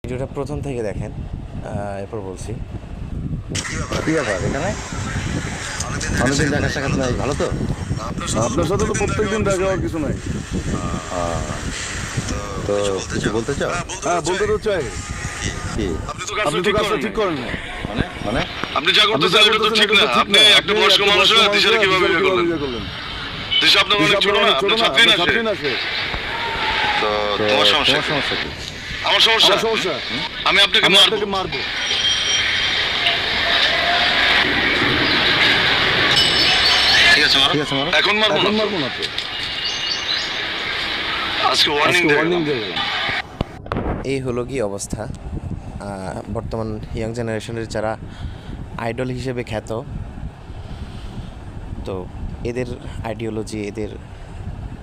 ভিডিওটা প্রথম থেকে দেখেন, এরপর বলছি। কি ব্যাপার এখানে অনেকদিন দেখা সাক্ষাৎ নাই, ভালো তো? আপনার সাথে তো প্রত্যেকদিন দেখা হওয়ার কিছু নাই। তো কিছু বলতে চাও? হ্যাঁ, বলতে তো চাই। কি? আপনি তো কাজটা ঠিক করেন না। মানে আপনি যা করতেছেন এটা তো ঠিক না। আপনি একটা বয়স্ক মানুষ হয়ে দিশারে কিভাবে বিয়ে করলেন? দিশা আপনার অনেক ছোট না, আপনার ছাত্রী না সে। তো তোমার সমস্যা কি? আমার সমস্যা আমি আপনাকে মারবো। ঠিক আছে মারো। এখন মারবো না তো। আজকে ওয়ার্নিং দিয়ে গেলাম। এই হলো কি অবস্থা। বর্তমান ইয়াং জেনারেশনের যারা আইডল হিসেবে খ্যাত, তো এদের আইডিওলজি, এদের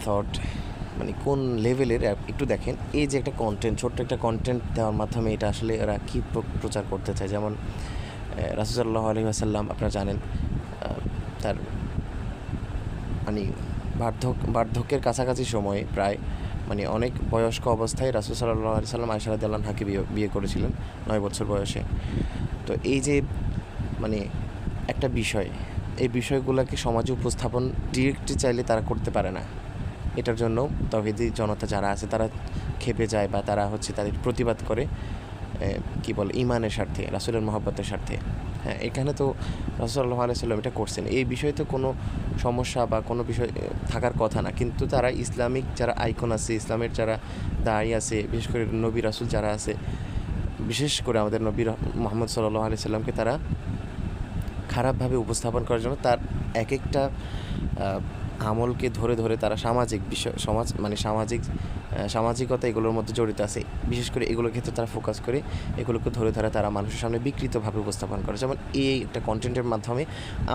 থট মানে কোন লেভেলের একটু দেখেন। এই যে একটা কন্টেন্ট, ছোট্ট একটা কন্টেন্ট দেওয়ার মাধ্যমে এটা আসলে এরা কী প্রচার করতে চায়। যেমন রাসূল সাল্লাল্লাহু আলাইহি ওয়াসাল্লাম আপনারা জানেন, তার মানে বার্ধক্যের কাছাকাছি সময়ে প্রায় মানে অনেক বয়স্ক অবস্থায় রাসূল সাল্লাল্লাহু আলাইহি ওয়াসাল্লাম আয়েশা রাদিয়াল্লাহু আনহাকে বিয়ে করেছিলেন 9 বছর বয়সে। তো এই যে মানে একটা বিষয়, এই বিষয়গুলোকে সমাজে উপস্থাপন ডিরেক্টলি চাইলে তারা করতে পারে না। এটার জন্য তাওহীদি জনতা যারা আছে তারা ক্ষেপে যায় বা তারা তাদের প্রতিবাদ করে কি বলে ঈমানের স্বার্থে, রাসূলের মহব্বতের স্বার্থে। হ্যাঁ, এখানে তো রাসূল সাল্লাল্লাহু আলাইহি ওয়াসাল্লাম এটা করছেন, এই বিষয়ে তো কোনো সমস্যা বা কোনো বিষয় থাকার কথা না। কিন্তু তারা ইসলামিক যারা আইকন আছে, ইসলামের যারা দায়ী আছে, বিশেষ করে নবী রাসূল যারা আছে, বিশেষ করে আমাদের নবী মুহাম্মদ সাল্লাল্লাহু আলাইহি ওয়াসাল্লামকে তারা খারাপভাবে উপস্থাপন করার জন্য তার এক একটা আমলকে ধরে তারা সামাজিক বিষয়, সামাজিকতা এগুলোর মধ্যে জড়িত আছে। বিশেষ করে এগুলোর ক্ষেত্রে তারা ফোকাস করে এগুলোকে ধরে তারা মানুষের সামনে বিকৃতভাবে উপস্থাপন করে। যেমন এই একটা কন্টেন্টের মাধ্যমে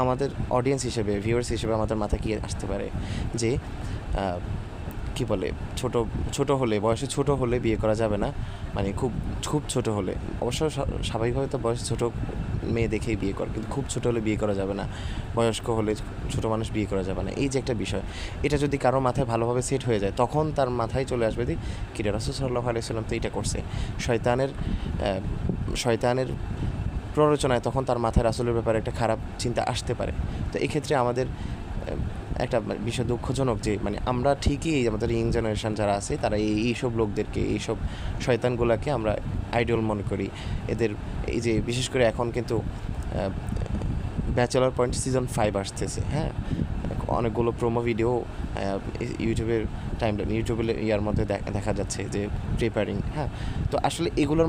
আমাদের অডিয়েন্স হিসেবে, ভিউয়ার্স হিসেবে আমাদের মাথায় কি আসতে পারে যে কি বলে, ছোট হলে, বয়সে ছোট হলে বিয়ে করা যাবে না, মানে খুব ছোট হলে। অবশ্য স্বাভাবিকভাবে তো বয়সে ছোট মেয়ে দেখেই বিয়ে করে, কিন্তু খুব ছোট হলে বিয়ে করা যাবে না, বয়স্ক হলে ছোট মানুষ বিয়ে করা যাবে না। এই যে একটা বিষয়, এটা যদি কারো মাথায় ভালোভাবে সেট হয়ে যায়, তখন তার মাথায় চলে আসবে যে কি রাসূল সাল্লাল্লাহু আলাইহি ওয়াসাল্লাম তো এটা করছে। শয়তানের প্ররোচনায় তখন তার মাথায় রাসূলের ব্যাপারে একটা খারাপ চিন্তা আসতে পারে। তো এক্ষেত্রে আমাদের একটা বিষয় দুঃখজনক যে মানে আমরা ঠিকই আমাদের ইয়ং জেনারেশন যারা আছে তারা এইসব লোকদেরকে, এইসব শয়তানগুলোকে আমরা আইডল মনে করি। এদের এই যে বিশেষ করে এখন কিন্তু ব্যাচেলর পয়েন্ট সিজন 5 আসতেছে। হ্যাঁ, অনেকগুলো প্রোমো ভিডিও ইউটিউবের টাইমলাইন, ইউটিউবের ইয়ার মধ্যে দেখা যাচ্ছে যে প্রিপারিং। হ্যাঁ, তো আসলে এগুলোর